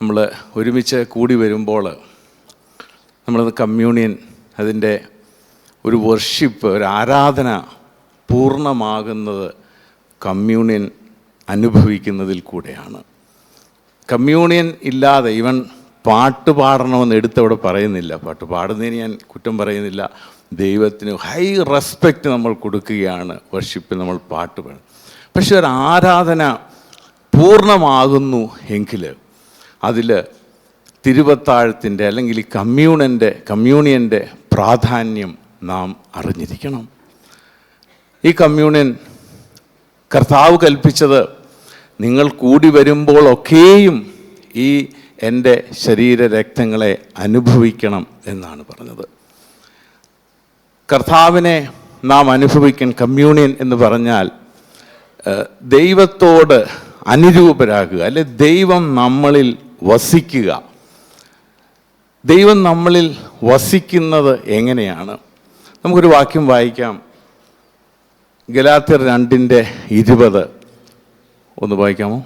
നമ്മൾ ഒരുമിച്ച് കൂടി വരുമ്പോൾ നമ്മളത് കമ്മ്യൂണിയൻ, അതിൻ്റെ ഒരു വർഷിപ്പ്, ഒരു ആരാധന പൂർണ്ണമാകുന്നത് കമ്മ്യൂണിയൻ അനുഭവിക്കുന്നതിൽ കൂടെയാണ്. കമ്മ്യൂണിയൻ ഇല്ലാതെ ഈവൻ പാട്ട് പാടണമെന്ന് എടുത്തവിടെ പറയുന്നില്ല. പാട്ട് പാടുന്നതിന് ഞാൻ കുറ്റം പറയുന്നില്ല. ദൈവത്തിന് ഹൈ റെസ്പെക്റ്റ് നമ്മൾ കൊടുക്കുകയാണ് വർഷിപ്പിൽ നമ്മൾ പാട്ട് പാടും. പക്ഷെ ഒരു ആരാധന പൂർണ്ണമാകുന്നു എങ്കിൽ അതിൽ തിരുവത്താഴത്തിൻ്റെ അല്ലെങ്കിൽ ഈ കമ്മ്യൂണിയൻ്റെ പ്രാധാന്യം നാം അറിഞ്ഞിരിക്കണം. ഈ കമ്മ്യൂണിയൻ കർത്താവ് കൽപ്പിച്ചത് നിങ്ങൾ കൂടി വരുമ്പോഴൊക്കെയും ഈ എൻ്റെ ശരീരരക്തങ്ങളെ അനുഭവിക്കണം എന്നാണ് പറഞ്ഞത്. കർത്താവിനെ നാം അനുഭവിക്കാൻ, കമ്മ്യൂണിയൻ എന്ന് പറഞ്ഞാൽ ദൈവത്തോട് അനുരൂപരാകുക, അല്ലെ ദൈവം നമ്മളിൽ വസിക്കുക. ദൈവം നമ്മളിൽ വസിക്കുന്നത് എങ്ങനെയാണ്? നമുക്കൊരു വാക്യം വായിക്കാം. ഗലാത്യർ 2:20 ഒന്ന് വായിക്കാമോ?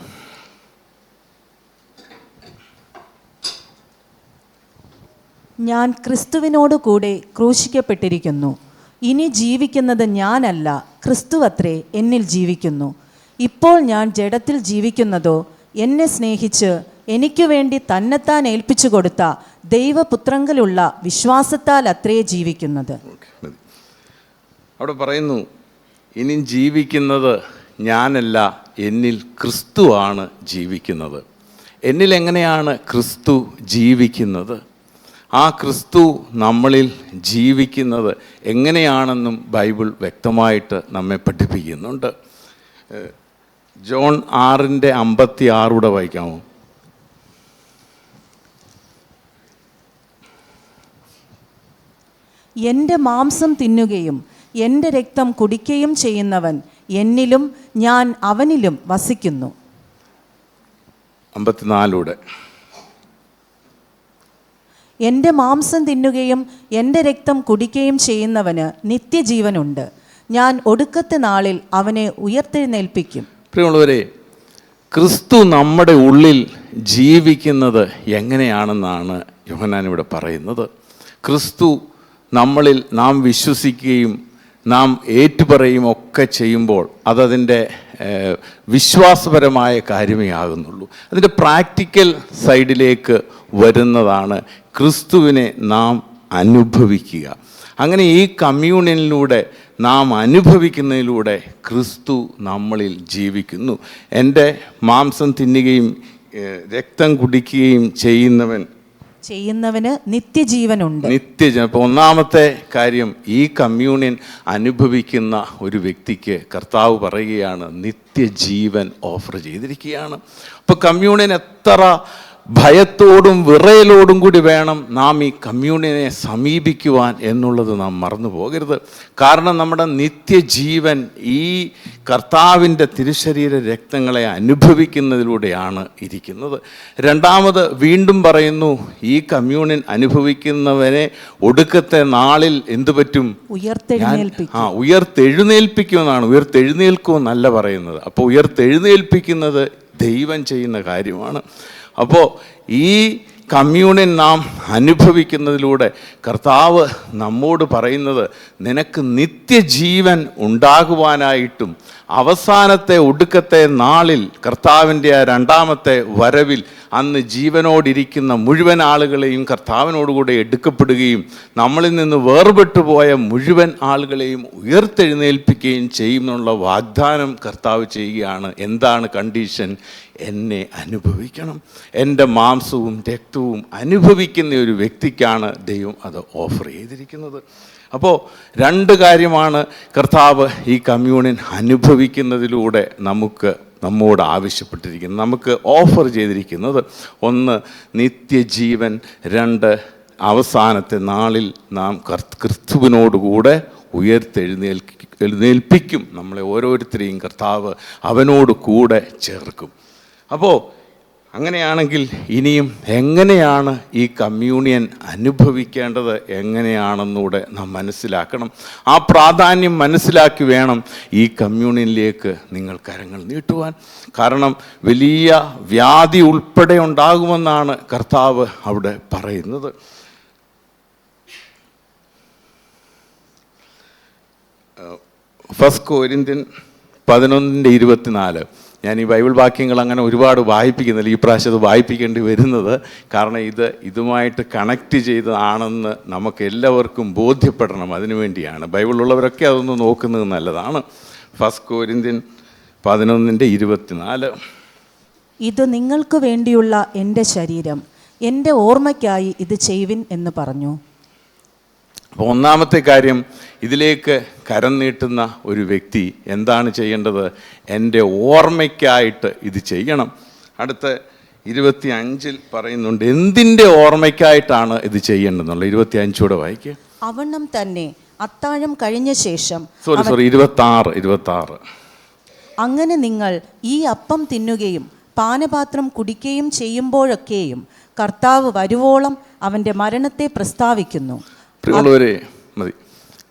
ഞാൻ ക്രിസ്തുവിനോട് കൂടെ ക്രൂശിക്കപ്പെട്ടിരിക്കുന്നു. ഇനി ജീവിക്കുന്നത് ഞാനല്ല, ക്രിസ്തുവത്രേ എന്നിൽ ജീവിക്കുന്നു. ഇപ്പോൾ ഞാൻ ജഡത്തിൽ ജീവിക്കുന്നതോ എന്നെ സ്നേഹിച്ച് എനിക്ക് വേണ്ടി തന്നെത്താൻ ഏൽപ്പിച്ചു കൊടുത്ത ദൈവപുത്രങ്കലുള്ള വിശ്വാസത്താൽ അത്രേ ജീവിക്കുന്നത്. അവിടെ പറയുന്നു, ഇനി ജീവിക്കുന്നത് ഞാനല്ല, എന്നിൽ ക്രിസ്തുവാണ് ജീവിക്കുന്നത്. എന്നിൽ എങ്ങനെയാണ് ക്രിസ്തു ജീവിക്കുന്നത്? ആ ക്രിസ്തു നമ്മളിൽ ജീവിക്കുന്നത് എങ്ങനെയാണെന്നും ബൈബിൾ വ്യക്തമായിട്ട് നമ്മെ പഠിപ്പിക്കുന്നുണ്ട്. ജോൺ 6:56 വായിക്കാമോ? എൻ്റെ മാംസം തിന്നുകയും എൻ്റെ രക്തം കുടിക്കുകയും ചെയ്യുന്നവൻ എന്നിലും ഞാൻ അവനിലും വസിക്കുന്നു. 54 എൻ്റെ മാംസം തിന്നുകയും എൻ്റെ രക്തം കുടിക്കുകയും ചെയ്യുന്നവന് നിത്യജീവനുണ്ട്. ഞാൻ ഒടുക്കത്തെ നാളിൽ അവനെ ഉയർത്തെഴുന്നേൽപ്പിക്കും. പ്രിയമുള്ളവരെ, ക്രിസ്തു നമ്മുടെ ഉള്ളിൽ ജീവിക്കുന്നത് എങ്ങനെയാണെന്നാണ് യോഹന്നാൻ ഇവിടെ പറയുന്നത്. ക്രിസ്തു നമ്മളിൽ നാം വിശ്വസിക്കുകയും നാം ഏറ്റുപറയും ഒക്കെ ചെയ്യുമ്പോൾ അതതിൻ്റെ വിശ്വാസപരമായ കാര്യമേ ആകുന്നുള്ളൂ. അതിൻ്റെ പ്രാക്ടിക്കൽ സൈഡിലേക്ക് വരുന്നതാണ് ക്രിസ്തുവിനെ നാം അനുഭവിക്കുക. അങ്ങനെ ഈ കമ്മ്യൂണിയനിലൂടെ നാം അനുഭവിക്കുന്നതിലൂടെ ക്രിസ്തു നമ്മളിൽ ജീവിക്കുന്നു. എൻ്റെ മാംസം തിന്നുകയും രക്തം കുടിക്കുകയും ചെയ്യുന്നവന് നിത്യജീവനുണ്ട്. നിത്യജീവൻ. അപ്പോൾ ഒന്നാമത്തെ കാര്യം, ഈ കമ്മ്യൂണിയൻ അനുഭവിക്കുന്ന ഒരു വ്യക്തിക്ക് കർത്താവ് പറയുകയാണ് നിത്യജീവൻ ഓഫർ ചെയ്തിരിക്കുകയാണ്. അപ്പോൾ കമ്മ്യൂണിയൻ എത്ര ഭയത്തോടും വിറയലോടും കൂടി വേണം നാം ഈ കമ്മ്യൂണിയനെ സമീപിക്കുവാൻ എന്നുള്ളത് നാം മറന്നു പോകരുത്. കാരണം നമ്മുടെ നിത്യജീവൻ ഈ കർത്താവിൻ്റെ തിരുശരീര രക്തങ്ങളെ അനുഭവിക്കുന്നതിലൂടെയാണ് ഇരിക്കുന്നത്. രണ്ടാമത് വീണ്ടും പറയുന്നു, ഈ കമ്മ്യൂണിയൻ അനുഭവിക്കുന്നവനെ ഒടുക്കത്തെ നാളിൽ എന്തു പറ്റും? ഉയർത്തെഴുന്നേൽപ്പിക്കുമെന്നാണ്. ഉയർത്തെഴുന്നേൽക്കുമെന്നല്ല പറയുന്നത്. അപ്പോൾ ഉയർത്തെഴുന്നേൽപ്പിക്കുന്നത് ദൈവം ചെയ്യുന്ന കാര്യമാണ്. അപ്പോൾ ഈ കമ്മ്യൂണിയൻ നാം അനുഭവിക്കുന്നതിലൂടെ കർത്താവ് നമ്മോട് പറയുന്നത്, നിനക്ക് നിത്യജീവൻ ഉണ്ടാകുവാനായിട്ടും അവസാനത്തെ ഒടുക്കത്തെ നാളിൽ കർത്താവിൻ്റെ ആ രണ്ടാമത്തെ വരവിൽ അന്ന് ജീവനോടിരിക്കുന്ന മുഴുവൻ ആളുകളെയും കർത്താവിനോടുകൂടെ എടുക്കപ്പെടുകയും നമ്മളിൽ നിന്ന് വേർപെട്ടു പോയ മുഴുവൻ ആളുകളെയും ഉയർത്തെഴുന്നേൽപ്പിക്കുകയും ചെയ്യുമെന്നുള്ള വാഗ്ദാനം കർത്താവ് ചെയ്യുകയാണ്. എന്താണ് കണ്ടീഷൻ? എന്നെ അനുഭവിക്കണം. എൻ്റെ മാംസവും രക്തവും അനുഭവിക്കുന്ന ഒരു വ്യക്തിക്കാണ് ദൈവം അത് ഓഫർ ചെയ്തിരിക്കുന്നത്. അപ്പോൾ രണ്ട് കാര്യമാണ് കർത്താവ് ഈ കമ്മ്യൂണിയൻ അനുഭവിക്കുന്നതിലൂടെ നമ്മോട് ആവശ്യപ്പെട്ടിരിക്കുന്നത്, നമുക്ക് ഓഫർ ചെയ്തിരിക്കുന്നത്. ഒന്ന്, നിത്യജീവൻ. രണ്ട്, അവസാനത്തെ നാളിൽ നാം ക്രിസ്തുവിനോടുകൂടെ ഉയർത്തെഴുന്നേൽപ്പിക്കും. നമ്മളെ ഓരോരുത്തരെയും കർത്താവ് അവനോട് കൂടെ ചേർക്കും. അപ്പോൾ അങ്ങനെയാണെങ്കിൽ ഇനിയും എങ്ങനെയാണ് ഈ കമ്മ്യൂണിയൻ അനുഭവിക്കേണ്ടത് എങ്ങനെയാണെന്നൂടെ നാം മനസ്സിലാക്കണം. ആ പ്രാധാന്യം മനസ്സിലാക്കി വേണം ഈ കമ്മ്യൂണിയനിലേക്ക് നിങ്ങൾ കരങ്ങൾ നീട്ടുവാൻ. കാരണം വലിയ വ്യാധി ഉൾപ്പെടെ ഉണ്ടാകുമെന്നാണ് കർത്താവ് അവിടെ പറയുന്നത്. First Corinthian 11:24. ഞാൻ ഈ ബൈബിൾ വാക്യങ്ങൾ അങ്ങനെ ഒരുപാട് വായിപ്പിക്കുന്നില്ല, ഈ പ്രാവശ്യം അത് വായിപ്പിക്കേണ്ടി വരുന്നത് കാരണം ഇതുമായിട്ട് കണക്റ്റ് ചെയ്തതാണെന്ന് നമുക്ക് എല്ലാവർക്കും ബോധ്യപ്പെടണം. അതിനു വേണ്ടിയാണ് ബൈബിളുള്ളവരൊക്കെ അതൊന്ന് നോക്കുന്നത് നല്ലതാണ്. First Corinthian 11:24. ഇത് നിങ്ങൾക്ക് വേണ്ടിയുള്ള എൻ്റെ ശരീരം, എൻ്റെ ഓർമ്മയ്ക്കായി ഇത് ചെയ്യുവിൻ എന്ന് പറഞ്ഞു. അപ്പോൾ ഒന്നാമത്തെ കാര്യം, ഇതിലേക്ക് കരം നീട്ടുന്ന ഒരു വ്യക്തി എന്താണ് ചെയ്യേണ്ടത്? എൻ്റെ ഓർമ്മയ്ക്കായിട്ട് ഇത് ചെയ്യണം. അടുത്ത 25 പറയുന്നുണ്ട് എന്തിൻ്റെ ഓർമ്മയ്ക്കായിട്ടാണ് ഇത് ചെയ്യേണ്ടതെന്നുള്ള. 25 വായിക്കുക. അവണ്ണം തന്നെ അത്താഴം കഴിഞ്ഞ ശേഷം 26. അങ്ങനെ നിങ്ങൾ ഈ അപ്പം തിന്നുകയും പാനപാത്രം കുടിക്കുകയും ചെയ്യുമ്പോഴൊക്കെയും കർത്താവ് വരുവോളം അവൻ്റെ മരണത്തെ പ്രസ്താവിക്കുന്നു. പ്രിയമുള്ളവരെ, മതി.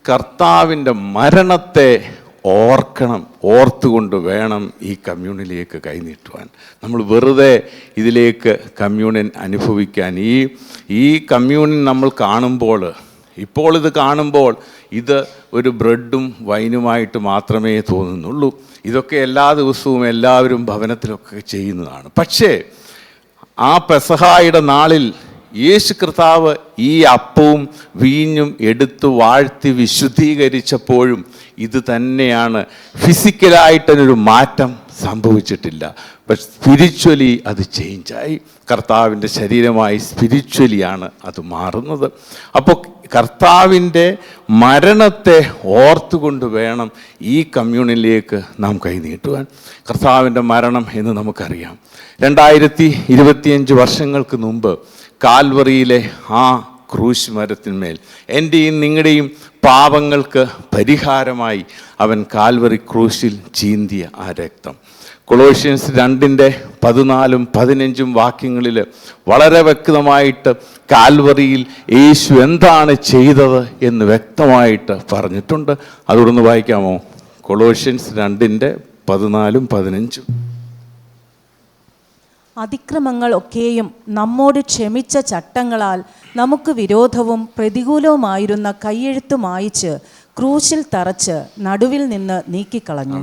കർത്താവിൻ്റെ മരണത്തെ ഓർത്തുകൊണ്ട് വേണം ഈ കമ്മ്യൂണിലേക്ക് കൈനീട്ടുവാൻ. നമ്മൾ വെറുതെ ഇതിലേക്ക് കമ്മ്യൂണിയൻ അനുഭവിക്കാൻ ഈ കമ്മ്യൂണിയൻ നമ്മൾ ഇപ്പോൾ ഇത് കാണുമ്പോൾ ഇത് ഒരു ബ്രെഡും വൈനുമായിട്ട് മാത്രമേ തോന്നുന്നുള്ളൂ. ഇതൊക്കെ എല്ലാ ദിവസവും എല്ലാവരും ഭവനത്തിലൊക്കെ ചെയ്യുന്നതാണ്. പക്ഷേ ആ പെസഹായുടെ നാളിൽ യേശു കർത്താവ് ഈ അപ്പവും വീഞ്ഞും എടുത്തു വാഴ്ത്തി വിശുദ്ധീകരിച്ചപ്പോഴും ഇത് തന്നെയാണ്. ഫിസിക്കലായിട്ടൊരു മാറ്റം സംഭവിച്ചിട്ടില്ല, പക്ഷെ സ്പിരിച്വലി അത് ചേഞ്ചായി. കർത്താവിൻ്റെ ശരീരമായി സ്പിരിച്വലിയാണ് അത് മാറുന്നത്. അപ്പോൾ കർത്താവിൻ്റെ മരണത്തെ ഓർത്തുകൊണ്ട് വേണം ഈ കമ്മ്യൂണിലേക്ക് നാം കൈനീട്ടുവാൻ. കർത്താവിൻ്റെ മരണം എന്ന് നമുക്കറിയാം. 2025 വർഷങ്ങൾക്ക് മുമ്പ് കാൽവറിയിലെ ആ ക്രൂശ് മരത്തിന്മേൽ എൻ്റെയും നിങ്ങളുടെയും പാപങ്ങൾക്ക് പരിഹാരമായി അവൻ കാൽവറി ക്രൂശിൽ ചീന്തിയ ആ രക്തം. കൊളോഷ്യൻസ് 2:14-15 വാക്യങ്ങളിൽ വളരെ വ്യക്തമായിട്ട് കാൽവറിയിൽ യേശു എന്താണ് ചെയ്തത് എന്ന് വ്യക്തമായിട്ട് പറഞ്ഞിട്ടുണ്ട്. അതോടൊന്ന് വായിക്കാമോ? കൊളോഷ്യൻസ് 2:14-15. അതിക്രമങ്ങൾ ഒക്കെയും നമ്മോട് ക്ഷമിച്ച ചട്ടങ്ങളാൽ നമുക്ക് വിരോധവും പ്രതികൂലവുമായിരുന്ന കയ്യെഴുത്ത് മായിച്ച് ക്രൂശിൽ തറച്ച് നടുവിൽ നിന്ന് നീക്കിക്കളഞ്ഞു.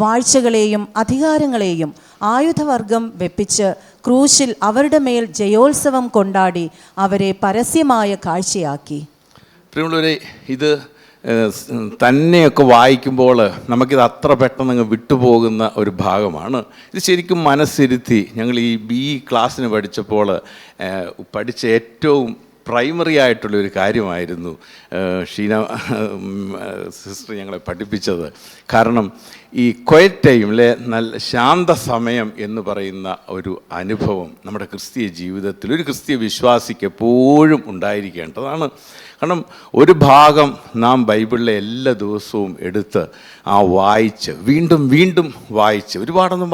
വാഴ്ചകളെയും അധികാരങ്ങളെയും ആയുധവർഗം വെപ്പിച്ച് ക്രൂശിൽ അവരുടെ മേൽ ജയോത്സവം കൊണ്ടാടി അവരെ പരസ്യമായ കാഴ്ചയാക്കി. പ്രിയമുള്ളവരെ, ഇത് തന്നെയൊക്കെ വായിക്കുമ്പോൾ നമുക്കിത് അത്ര പെട്ടെന്ന് വിട്ടുപോകുന്ന ഒരു ഭാഗമാണ്. ഇത് ശരിക്കും മനസ്സിരുത്തി ഞങ്ങൾ ഈ BE ക്ലാസ്സിന് പഠിച്ചപ്പോൾ പഠിച്ച ഏറ്റവും പ്രൈമറി ആയിട്ടുള്ളൊരു കാര്യമായിരുന്നു ഷീന സിസ്റ്റർ ഞങ്ങളെ പഠിപ്പിച്ചത്. കാരണം ഈ ക്വയറ്റ് ടൈമിലെ നല്ല ശാന്ത സമയം എന്ന് പറയുന്ന ഒരു അനുഭവം നമ്മുടെ ക്രിസ്തീയ ജീവിതത്തിൽ ഒരു ക്രിസ്തീയ വിശ്വാസിക്ക് എപ്പോഴും ഉണ്ടായിരിക്കേണ്ടതാണ്. കാരണം ഒരു ഭാഗം നാം ബൈബിളിലെ എല്ലാ ദിവസവും എടുത്ത് വായിച്ച് വീണ്ടും വീണ്ടും വായിച്ച് ഒരുപാടൊന്നും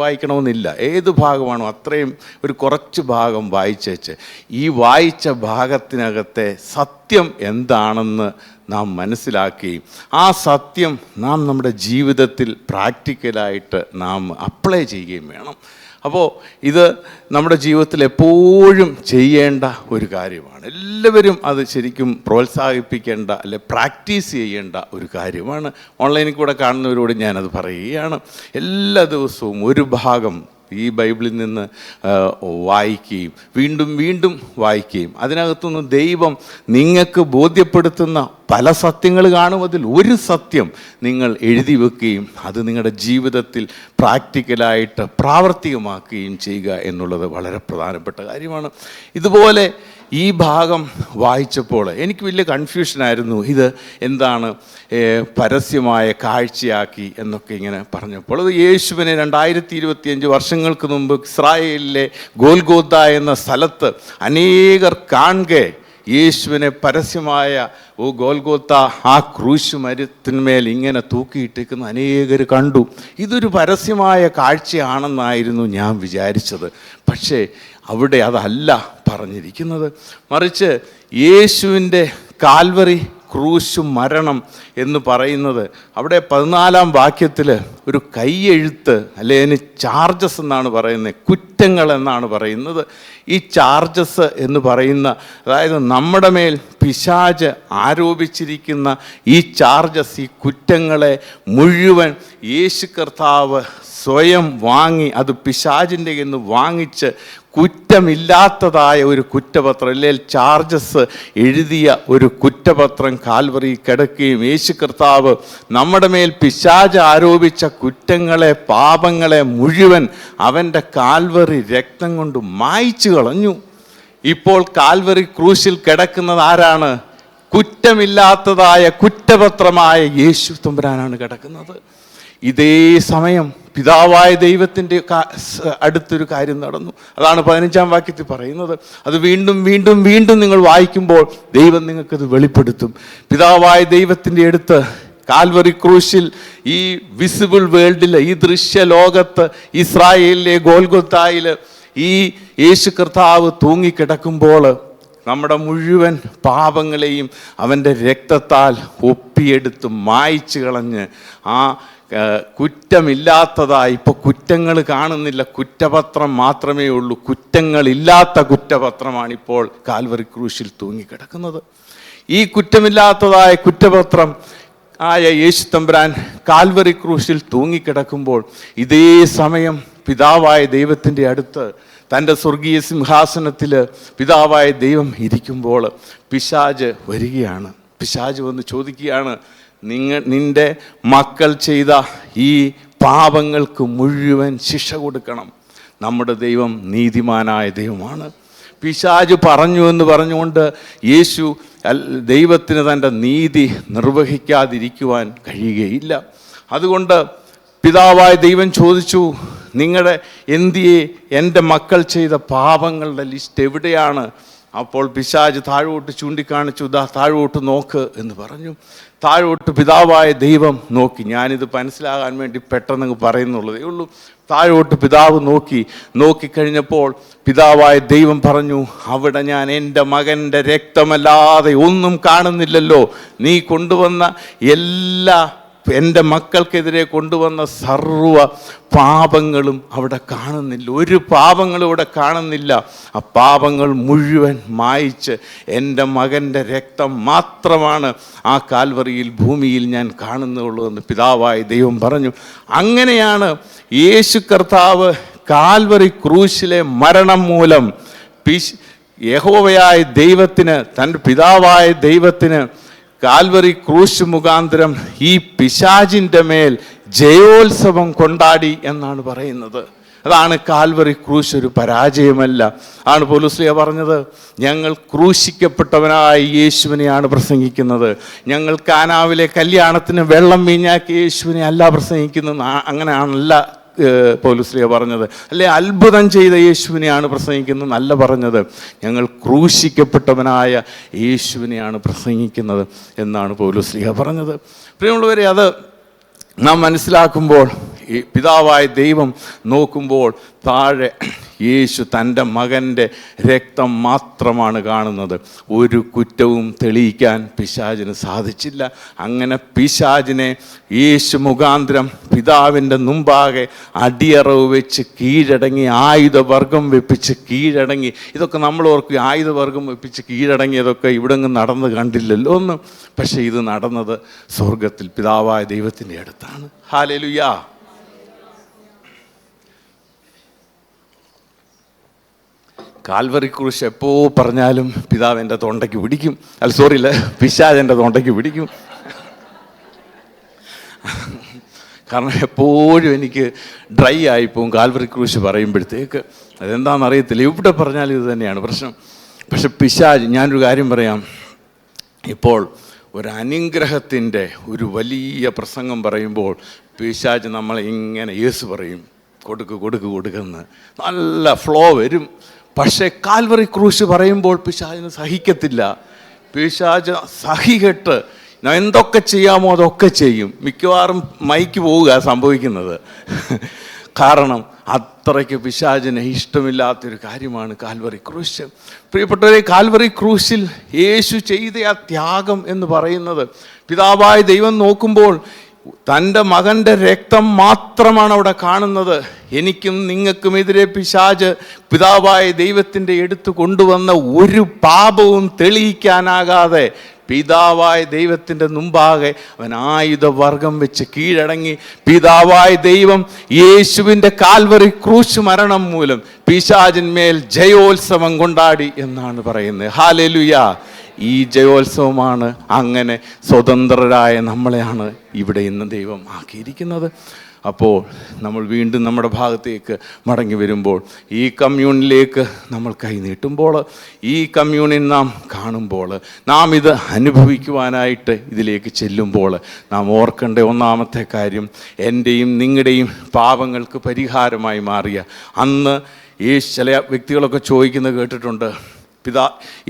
വായിക്കണമെന്നില്ല, ഏത് ഭാഗമാണോ അത്രയും ഒരു കുറച്ച് ഭാഗം വായിച്ചേച്ച് ഈ വായിച്ച ഭാഗത്തിനകത്തെ സത്യം എന്താണെന്ന് നാം മനസ്സിലാക്കുകയും ആ സത്യം നാം നമ്മുടെ ജീവിതത്തിൽ പ്രാക്ടിക്കലായിട്ട് നാം അപ്ലൈ ചെയ്യുകയും വേണം. അപ്പോൾ ഇത് നമ്മുടെ ജീവിതത്തിൽ എപ്പോഴും ചെയ്യേണ്ട ഒരു കാര്യമാണ്. എല്ലാവരും അത് ശരിക്കും പ്രോത്സാഹിപ്പിക്കേണ്ട അല്ലെ പ്രാക്ടീസ് ചെയ്യേണ്ട ഒരു കാര്യമാണ്. ഓൺലൈനിൽ കൂടെ കാണുന്നവരോട് ഞാനത് പറയുകയാണ്. എല്ലാ ദിവസവും ഒരു ഭാഗം ഈ ബൈബിളിൽ നിന്ന് വായിക്കുകയും വീണ്ടും വീണ്ടും വായിക്കുകയും അതിനകത്തുനിന്ന് ദൈവം നിങ്ങൾക്ക് ബോധ്യപ്പെടുത്തുന്ന പല സത്യങ്ങൾ കാണും. അതിൽ ഒരു സത്യം നിങ്ങൾ എഴുതി വെക്കുകയും അത് നിങ്ങളുടെ ജീവിതത്തിൽ പ്രാക്ടിക്കലായിട്ട് പ്രാവർത്തികമാക്കുകയും ചെയ്യുക എന്നുള്ളത് വളരെ പ്രധാനപ്പെട്ട കാര്യമാണ്. ഇതുപോലെ ഈ ഭാഗം വായിച്ചപ്പോൾ എനിക്ക് വലിയ കൺഫ്യൂഷനായിരുന്നു. ഇത് എന്താണ് പരസ്യമായ കാഴ്ചയാക്കി എന്നൊക്കെ ഇങ്ങനെ പറഞ്ഞപ്പോൾ അത് യേശുവിനെ 2025 വർഷങ്ങൾക്ക് മുമ്പ് ഇസ്രായേലിലെ ഗോൽഗോത്ത എന്ന സ്ഥലത്ത് അനേകർ കാണുക യേശുവിനെ പരസ്യമായ ഗോൽഗോത്ത ആ ക്രൂശ് മരത്തിന്മേൽ ഇങ്ങനെ തൂക്കിയിട്ടിരിക്കുന്ന അനേകർ കണ്ടു. ഇതൊരു പരസ്യമായ കാഴ്ചയാണെന്നായിരുന്നു ഞാൻ വിചാരിച്ചത്. പക്ഷേ അവിടെ അതല്ല പറഞ്ഞിരിക്കുന്നത്. മറിച്ച് യേശുവിൻ്റെ കാൽവറി ക്രൂശ് മരണം എന്ന് പറയുന്നത് അവിടെ 14-ാം വാക്യത്തിൽ ഒരു കൈയെഴുത്ത്, അല്ലെ അതിന് ചാർജസ് എന്നാണ് പറയുന്നത്, കുറ്റങ്ങൾ എന്നാണ് പറയുന്നത്. ഈ ചാർജസ് എന്ന് പറയുന്ന, അതായത് നമ്മുടെ മേൽ പിശാച് ആരോപിച്ചിരിക്കുന്ന ഈ ചാർജസ്, ഈ കുറ്റങ്ങളെ മുഴുവൻ യേശു കർത്താവ് സ്വയം വാങ്ങി, അത് പിശാചിൻ്റെ എന്ന് വാങ്ങിച്ച് കുറ്റമില്ലാത്തതായ ഒരു കുറ്റപത്രം, അല്ലെങ്കിൽ ചാർജസ് എഴുതിയ ഒരു കുറ്റപത്രം കാൽവറി കിടക്കുകയും യേശു കർത്താവ് നമ്മുടെ മേൽ പിശാച് ആരോപിച്ച കുറ്റങ്ങളെ, പാപങ്ങളെ മുഴുവൻ അവൻ്റെ കാൽവറി രക്തം കൊണ്ട് മായ്ച്ചു കളഞ്ഞു. ഇപ്പോൾ കാൽവറി ക്രൂശിൽ കിടക്കുന്നത് ആരാണ്? കുറ്റമില്ലാത്തതായ കുറ്റപത്രമായ യേശു തമ്പുരാനാണ് കിടക്കുന്നത്. ഇതേ സമയം പിതാവായ ദൈവത്തിൻ്റെ അടുത്തൊരു കാര്യം നടന്നു. അതാണ് 15-ാം വാക്യത്തിൽ പറയുന്നത്. അത് വീണ്ടും വീണ്ടും വീണ്ടും നിങ്ങൾ വായിക്കുമ്പോൾ ദൈവം നിങ്ങൾക്കത് വെളിപ്പെടുത്തും. പിതാവായ ദൈവത്തിൻ്റെ അടുത്ത് കാൽവറി ക്രൂശിൽ, ഈ വിസിബിൾ വേൾഡിൽ, ഈ ദൃശ്യ ലോകത്ത്, ഇസ്രായേലിലെ ഗോൽഗൊത്തായിൽ ഈ യേശു കർത്താവ് തൂങ്ങിക്കിടക്കുമ്പോൾ നമ്മുടെ മുഴുവൻ പാപങ്ങളെയും അവൻ്റെ രക്തത്താൽ ഒപ്പിയെടുത്ത് മായ്ച്ചു കളഞ്ഞ് ആ കുറ്റമില്ലാത്തതായി, ഇപ്പോൾ കുറ്റങ്ങൾ കാണുന്നില്ല, കുറ്റപത്രം മാത്രമേ ഉള്ളൂ. കുറ്റങ്ങളില്ലാത്ത കുറ്റപത്രമാണിപ്പോൾ കാൽവറി ക്രൂശിൽ തൂങ്ങിക്കിടക്കുന്നത്. ഈ കുറ്റമില്ലാത്തതായ കുറ്റപത്രം ആയ യേശു തമ്പുരാൻ കാൽവറി ക്രൂശിൽ തൂങ്ങിക്കിടക്കുമ്പോൾ ഇതേ സമയം പിതാവായ ദൈവത്തിൻ്റെ അടുത്ത് തൻ്റെ സ്വർഗീയ സിംഹാസനത്തിൽ പിതാവായ ദൈവം ഇരിക്കുമ്പോൾ പിശാച് വരികയാണ്. പിശാച് വന്ന് ചോദിക്കുകയാണ്, നിൻ്റെ മക്കൾ ചെയ്ത ഈ പാപങ്ങൾക്ക് മുഴുവൻ ശിക്ഷ കൊടുക്കണം. നമ്മുടെ ദൈവം നീതിമാനായ ദൈവമാണ്. പിശാച് പറഞ്ഞു എന്ന് പറഞ്ഞുകൊണ്ട് യേശു ദൈവത്തിന് തൻ്റെ നീതി നിർവഹിക്കാതിരിക്കുവാൻ കഴിയുകയില്ല. അതുകൊണ്ട് പിതാവായ ദൈവം ചോദിച്ചു, നിങ്ങളുടെ എന്തിയെ എൻ്റെ മക്കൾ ചെയ്ത പാപങ്ങളുടെ ലിസ്റ്റ് എവിടെയാണ്? അപ്പോൾ പിശാച് താഴോട്ട് ചൂണ്ടിക്കാണിച്ചു, ദാ താഴോട്ട് നോക്ക് എന്ന് പറഞ്ഞു. താഴോട്ട് പിതാവായ ദൈവം നോക്കി. ഞാനിത് മനസ്സിലാകാൻ വേണ്ടി പെട്ടെന്ന് പറയുന്നുള്ളതേ ഉള്ളൂ. താഴോട്ട് പിതാവ് നോക്കിക്കഴിഞ്ഞപ്പോൾ പിതാവായ ദൈവം പറഞ്ഞു, അവിടെ ഞാൻ എൻ്റെ മകൻ്റെ രക്തമല്ലാതെ ഒന്നും കാണുന്നില്ലല്ലോ. നീ കൊണ്ടുവന്ന എല്ലാ, എൻ്റെ മക്കൾക്കെതിരെ കൊണ്ടുവന്ന സർവ്വ പാപങ്ങളും അവിടെ കാണുന്നില്ല. ഒരു പാപങ്ങളും ഇവിടെ കാണുന്നില്ല. ആ പാപങ്ങൾ മുഴുവൻ മായ്ച്ച് എൻ്റെ മകൻ്റെ രക്തം മാത്രമാണ് ആ കാൽവറിയിൽ, ഭൂമിയിൽ ഞാൻ കാണുന്നുള്ളൂ എന്ന് പിതാവായ ദൈവം പറഞ്ഞു. അങ്ങനെയാണ് യേശു കർത്താവ് കാൽവറി ക്രൂശിലെ മരണം മൂലം യഹോവയായ ദൈവത്തിന്, തൻ്റെ പിതാവായ ദൈവത്തിന് കാൽവറി ക്രൂശ് മുഖാന്തരം ഈ പിശാചിൻ്റെ മേൽ ജയോത്സവം കൊണ്ടാടി എന്നാണ് പറയുന്നത്. അതാണ് കാൽവറി ക്രൂശ് ഒരു പരാജയമല്ല. ആണ് പൗലോസ് പറഞ്ഞത്, ഞങ്ങൾ ക്രൂശിക്കപ്പെട്ടവനായ യേശുവിനെയാണ് പ്രസംഗിക്കുന്നത്. ഞങ്ങൾ കാനാവിലെ കല്യാണത്തിന് വെള്ളം വീഞ്ഞാക്കി യേശുവിനെ അല്ല പ്രസംഗിക്കുന്നത്. അങ്ങനെയാണല്ല പൗലോസ് പറഞ്ഞത്. അല്ലെ, അത്ഭുതം ചെയ്ത യേശുവിനെയാണ് പ്രസംഗിക്കുന്നത് നല്ല പറഞ്ഞത്. ഞങ്ങൾ ക്രൂശിക്കപ്പെട്ടവനായ യേശുവിനെയാണ് പ്രസംഗിക്കുന്നത് എന്നാണ് പൗലോസ് പറഞ്ഞത്. പ്രിയമുള്ളവരെ, അത് നാം മനസ്സിലാക്കുമ്പോൾ, ഈ പിതാവായ ദൈവം നോക്കുമ്പോൾ താഴെ യേശു തൻ്റെ മകൻ്റെ രക്തം മാത്രമാണ് കാണുന്നത്. ഒരു കുറ്റവും തെളിയിക്കാൻ പിശാചിന് സാധിച്ചില്ല. അങ്ങനെ പിശാചിനെ യേശു മുഖാന്തരം പിതാവിൻ്റെ മുമ്പാകെ അടിയറവ് വെച്ച് കീഴടങ്ങി, ആയുധവർഗം വെപ്പിച്ച് കീഴടങ്ങി. ഇതൊക്കെ നമ്മൾ ഓർക്കും, ആയുധവർഗം വെപ്പിച്ച് കീഴടങ്ങിയതൊക്കെ ഇവിടെങ്ങും നടന്ന് കണ്ടില്ലല്ലോ ഒന്ന്. പക്ഷേ ഇത് നടന്നത് സ്വർഗത്തിൽ പിതാവായ ദൈവത്തിൻ്റെ അടുത്താണ്. ഹല്ലേലൂയ. കാൽവറി ക്രൂശ് എപ്പോ പറഞ്ഞാലും പിതാവ് എൻ്റെ തൊണ്ടയ്ക്ക് പിടിക്കും. പിശാച് എൻ്റെ തൊണ്ടയ്ക്ക് പിടിക്കും. കാരണം എപ്പോഴും എനിക്ക് ഡ്രൈ ആയിപ്പോവും കാൽവറി ക്രൂശ് പറയുമ്പോഴത്തേക്ക്. അതെന്താണെന്നറിയത്തില്ല, എവിടെ പറഞ്ഞാലും ഇത് തന്നെയാണ് പ്രശ്നം. പക്ഷെ പിശാച്, ഞാനൊരു കാര്യം പറയാം, ഇപ്പോൾ ഒരു അനുഗ്രഹത്തിൻ്റെ ഒരു വലിയ പ്രസംഗം പറയുമ്പോൾ പിശാച് നമ്മളെ ഇങ്ങനെ യേശു പറയും, കൊടുക്ക് കൊടുക്ക് കൊടുക്കെന്ന് നല്ല ഫ്ലോ വരും. പക്ഷേ കാൽവറി ക്രൂശ് പറയുമ്പോൾ പിശാചിന് സഹിക്കത്തില്ല. പിശാച് സഹികെട്ട് എന്തൊക്കെ ചെയ്യാമോ അതൊക്കെ ചെയ്യും. മിക്കവാറും മൈക്ക് പോവുക സംഭവിക്കുന്നത്. കാരണം അത്രയ്ക്ക് പിശാചിന് ഇഷ്ടമില്ലാത്തൊരു കാര്യമാണ് കാൽവറി ക്രൂശ്. പ്രിയപ്പെട്ടവരെ, കാൽവറി ക്രൂശിൽ യേശു ചെയ്ത ആ ത്യാഗം എന്ന് പറയുന്നത്, പിതാവായ ദൈവം നോക്കുമ്പോൾ തൻ്റെ മകൻ്റെ രക്തം മാത്രമാണ് അവിടെ കാണുന്നത്. എനിക്കും നിങ്ങൾക്കുമെതിരെ പിശാച് പിതാവായ ദൈവത്തിൻ്റെ എടുത്തു കൊണ്ടുവന്ന ഒരു പാപവും തെളിയിക്കാനാകാതെ പിതാവായ ദൈവത്തിൻ്റെ മുമ്പാകെ അവൻ ആയുധവർഗം വെച്ച് കീഴടങ്ങി. പിതാവായ ദൈവം യേശുവിൻ്റെ കാൽവറി ക്രൂശ് മരണം മൂലം പിശാചിന്മേൽ ജയോത്സവം കൊണ്ടാടി എന്നാണ് പറയുന്നത്. ഹല്ലേലൂയ! ഈ ജയോത്സവമാണ് അങ്ങനെ സ്വതന്ത്രരായ നമ്മളെയാണ് ഇവിടെ ഇന്ന് ദൈവം ആക്കിയിരിക്കുന്നത്. അപ്പോൾ നമ്മൾ വീണ്ടും നമ്മുടെ ഭാഗത്തേക്ക് മടങ്ങി വരുമ്പോൾ, ഈ കമ്മ്യൂണിലേക്ക് നമ്മൾ കൈനീട്ടുമ്പോൾ, ഈ കമ്മ്യൂണിൻ നാം കാണുമ്പോൾ, നാം ഇത് അനുഭവിക്കുവാനായിട്ട് ഇതിലേക്ക് ചെല്ലുമ്പോൾ നാം ഓർക്കേണ്ട ഒന്നാമത്തെ കാര്യം, എൻ്റെയും നിങ്ങളുടെയും പാപങ്ങൾക്ക് പരിഹാരമായി മാറിയ അന്ന് ചില വ്യക്തികളൊക്കെ ചോദിക്കുന്നത് കേട്ടിട്ടുണ്ട്,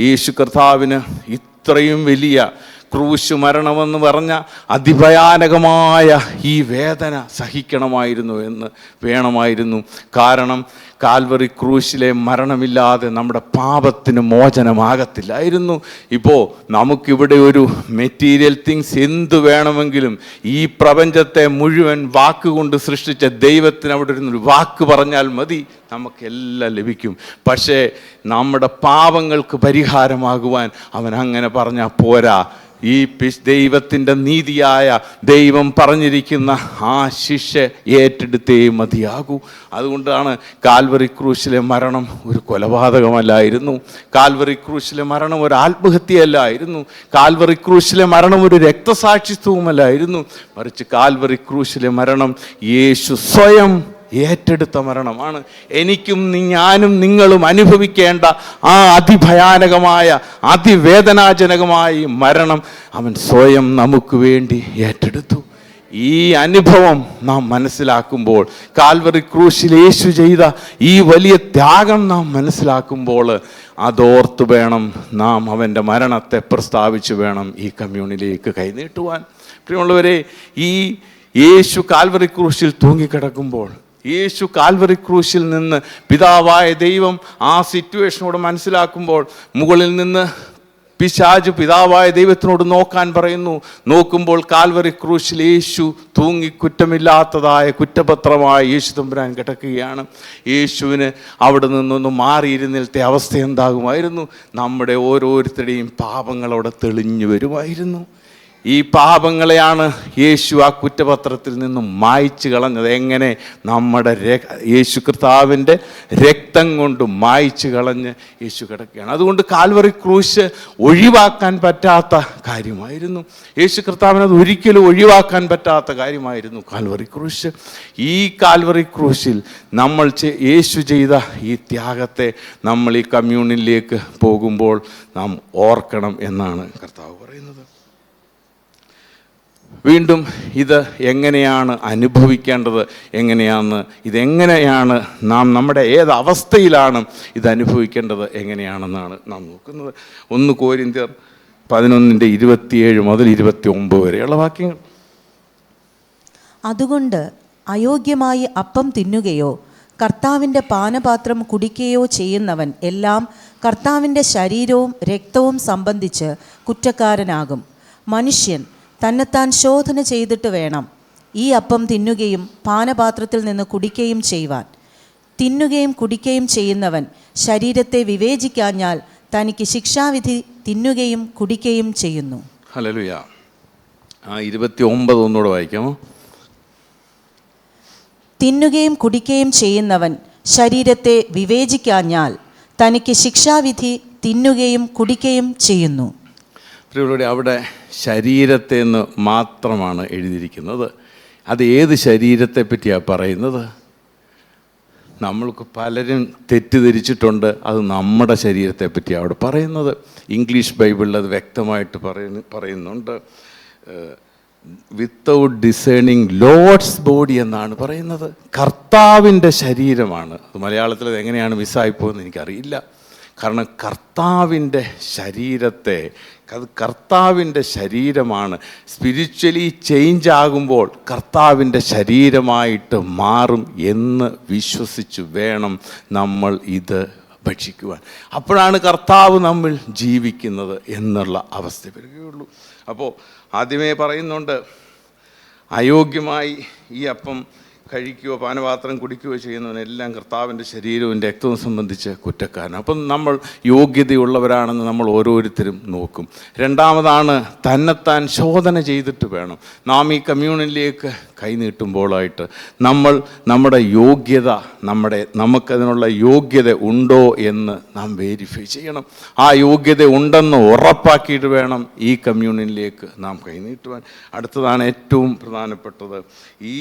യേശു കർത്താവിന് ഇത്രയും വലിയ ക്രൂശ് മരണമെന്ന് പറഞ്ഞ അതിഭയാനകമായ ഈ വേദന സഹിക്കണമായിരുന്നു എന്ന് വേണമായിരുന്നു. കാരണം കാൽവറി ക്രൂശിലെ മരണമില്ലാതെ നമ്മുടെ പാപത്തിന് മോചനമാകത്തില്ലായിരുന്നു. ഇപ്പോൾ നമുക്കിവിടെ ഒരു മെറ്റീരിയൽ തിങ്സ് എന്തു വേണമെങ്കിലും, ഈ പ്രപഞ്ചത്തെ മുഴുവൻ വാക്കുകൊണ്ട് സൃഷ്ടിച്ച ദൈവത്തിന് അവിടെ ഒരു വാക്ക് പറഞ്ഞാൽ മതി, നമുക്കെല്ലാം ലഭിക്കും. പക്ഷേ നമ്മുടെ പാപങ്ങൾക്ക് പരിഹാരമാകുവാൻ അവൻ അങ്ങനെ പറഞ്ഞാൽ പോരാ. ഈ ദൈവത്തിൻ്റെ നീതിയായ ദൈവം പറഞ്ഞിരിക്കുന്ന ആ ശിക്ഷ ഏറ്റെടുത്തേ മതിയാകൂ. അതുകൊണ്ടാണ് കാൽവറി ക്രൂശിലെ മരണം ഒരു കൊലപാതകമല്ലായിരുന്നു. കാൽവറി ക്രൂശിലെ മരണം ഒരു ആത്മഹത്യയല്ലായിരുന്നു. കാൽവറി ക്രൂശിലെ മരണം ഒരു രക്തസാക്ഷിത്വവുമല്ലായിരുന്നു. മറിച്ച് കാൽവറി ക്രൂശിലെ മരണം യേശു സ്വയം ഏറ്റെടുത്ത മരണമാണ്. എനിക്കും ഞാനും നിങ്ങളും അനുഭവിക്കേണ്ട ആ അതിഭയാനകമായ അതിവേദനാജനകമായ മരണം അവൻ സ്വയം നമുക്ക് വേണ്ടി ഏറ്റെടുത്തു. ഈ അനുഭവം നാം മനസ്സിലാക്കുമ്പോൾ, കാൽവറി ക്രൂശിൽ യേശു ചെയ്ത ഈ വലിയ ത്യാഗം നാം മനസ്സിലാക്കുമ്പോൾ, അതോർത്ത് വേണം നാം അവൻ്റെ മരണത്തെ പ്രസ്താവിച്ച് വേണം ഈ കമ്മ്യൂണിലേക്ക് കൈനീട്ടുവാൻ. പ്രിയമുള്ളവരെ, ഈ യേശു കാൽവറി ക്രൂശിൽ തൂങ്ങിക്കിടക്കുമ്പോൾ, യേശു കാൽവറി ക്രൂശിൽ നിന്ന് പിതാവായ ദൈവം ആ സിറ്റുവേഷനോട് മനസ്സിലാക്കുമ്പോൾ, മുകളിൽ നിന്ന് പിശാച് പിതാവായ ദൈവത്തിനോട് നോക്കാൻ പറയുന്നു. നോക്കുമ്പോൾ കാൽവറി ക്രൂശിൽ യേശു തൂങ്ങി കുറ്റമില്ലാത്തതായ കുറ്റപത്രമായ യേശു തമ്പുരാൻ കിടക്കുകയാണ്. യേശുവിന് അവിടെ നിന്നൊന്ന് മാറിയിരുന്നിലത്തെ അവസ്ഥ എന്താകുമായിരുന്നു? നമ്മുടെ ഓരോരുത്തരുടെയും പാപങ്ങൾ അവിടെ തെളിഞ്ഞു വരുമായിരുന്നു. ഈ പാപങ്ങളെയാണ് യേശു ആ കുറ്റപത്രത്തിൽ നിന്നും മായ്ച്ചു കളഞ്ഞത്. എങ്ങനെ? നമ്മുടെ യേശു കർത്താവിൻ്റെ രക്തം കൊണ്ട് മായ്ച്ചു കളഞ്ഞ് യേശു കിടക്കുകയാണ്. അതുകൊണ്ട് കാൽവറി ക്രൂശ് ഒഴിവാക്കാൻ പറ്റാത്ത കാര്യമായിരുന്നു. യേശു കർത്താവിനത് ഒരിക്കലും ഒഴിവാക്കാൻ പറ്റാത്ത കാര്യമായിരുന്നു കാൽവറി ക്രൂശ്. ഈ കാൽവറി ക്രൂശിൽ നമ്മൾ യേശു ചെയ്ത ഈ ത്യാഗത്തെ നമ്മൾ ഈ കമ്മ്യൂണിലേക്ക് പോകുമ്പോൾ നാം ഓർക്കണം എന്നാണ് കർത്താവ് പറയുന്നത്. വീണ്ടും ഇത് എങ്ങനെയാണ് അനുഭവിക്കേണ്ടത്, ഇതെങ്ങനെയാണ് നാം നമ്മുടെ ഏത് അവസ്ഥയിലാണ് ഇത് അനുഭവിക്കേണ്ടത് എങ്ങനെയാണെന്നാണ് നാം നോക്കുന്നത്. 1 കൊരിന്ത്യർ 11:27 മുതൽ 29 വരെയുള്ള വാക്യങ്ങൾ. അതുകൊണ്ട് അയോഗ്യമായി അപ്പം തിന്നുകയോ കർത്താവിൻ്റെ പാനപാത്രം കുടിക്കുകയോ ചെയ്യുന്നവൻ എല്ലാം കർത്താവിൻ്റെ ശരീരവും രക്തവും സംബന്ധിച്ച് കുറ്റക്കാരനാകും. മനുഷ്യൻ തന്നെത്താൻ ശോധന ചെയ്തിട്ട് വേണം ഈ അപ്പം തിന്നുകയും പാനപാത്രത്തിൽ നിന്ന് കുടിക്കുകയും ചെയ്യുവാൻ. തിന്നുകയും കുടിക്കുകയും ചെയ്യുന്നവൻ ശരീരത്തെ വിവേചിക്കാഞ്ഞാൽ തനിക്ക് ശിക്ഷാവിധി തിന്നുകയും കുടിക്കുകയും ചെയ്യുന്നു. ഹല്ലേലൂയ. 29 ഒന്നുകൂടെ വായിക്കാമോ? തിന്നുകയും കുടിക്കുകയും ചെയ്യുന്നവൻ ശരീരത്തെ വിവേചിക്കാഞ്ഞാൽ തനിക്ക് ശിക്ഷാവിധി തിന്നുകയും കുടിക്കുകയും ചെയ്യുന്നു. പ്രിയമുള്ളവരെ, അവിടെ ശരീരത്തെ എന്ന് മാത്രമാണ് എഴുതിയിരിക്കുന്നത്. അത് ഏത് ശരീരത്തെ പറ്റിയാണ് പറയുന്നത്? നമ്മൾക്ക് പലരും തെറ്റിദ്ധരിച്ചിട്ടുണ്ട് അത് നമ്മുടെ ശരീരത്തെ പറ്റിയാണ് അവിടെ പറയുന്നത്. ഇംഗ്ലീഷ് ബൈബിളിൽ അത് വ്യക്തമായിട്ട് പറയുന്നുണ്ട്. വിത്തൗട്ട് ഡിസേണിങ് ലോഡ്സ് ബോഡി എന്നാണ് പറയുന്നത്. കർത്താവിൻ്റെ ശരീരമാണ്. അത് മലയാളത്തിൽ അത് എങ്ങനെയാണ് മിസ്സായിപ്പോയെന്ന് എനിക്കറിയില്ല. കാരണം കർത്താവിൻ്റെ ശരീരത്തെ, അത് കർത്താവിൻ്റെ ശരീരമാണ്. സ്പിരിച്വലി ചേഞ്ച് ആകുമ്പോൾ കർത്താവിൻ്റെ ശരീരമായിട്ട് മാറും എന്ന് വിശ്വസിച്ച് വേണം നമ്മൾ ഇത് ഭക്ഷിക്കുവാൻ. അപ്പോഴാണ് കർത്താവ് നമ്മൾ ജീവിക്കുന്നത് എന്നുള്ള അവസ്ഥ വരികയുള്ളൂ. അപ്പോൾ ആദ്യമേ പറയുന്നുണ്ട്, അയോഗ്യമായി ഈ അപ്പം കഴിക്കുകയോ പാനപാത്രം കുടിക്കുകയോ ചെയ്യുന്നവനെല്ലാം കർത്താവിൻ്റെ ശരീരവും രക്തവും സംബന്ധിച്ച് കുറ്റക്കാരനാണ്. അപ്പം നമ്മൾ യോഗ്യതയുള്ളവരാണെന്ന് നമ്മൾ ഓരോരുത്തരും നോക്കും. രണ്ടാമതാണ്, തന്നെത്താൻ ശോധന ചെയ്തിട്ട് വേണം നാം ഈ കമ്മ്യൂണിലേക്ക് കൈനീട്ടുമ്പോഴായിട്ട് നമ്മുടെ യോഗ്യത, നമുക്കതിനുള്ള യോഗ്യത ഉണ്ടോ എന്ന് നാം വെരിഫൈ ചെയ്യണം. ആ യോഗ്യത ഉണ്ടെന്ന് ഉറപ്പാക്കിയിട്ട് വേണം ഈ കമ്മ്യൂണിലേക്ക് നാം കൈനീട്ടുവാൻ. അടുത്തതാണ് ഏറ്റവും പ്രധാനപ്പെട്ടത്, ഈ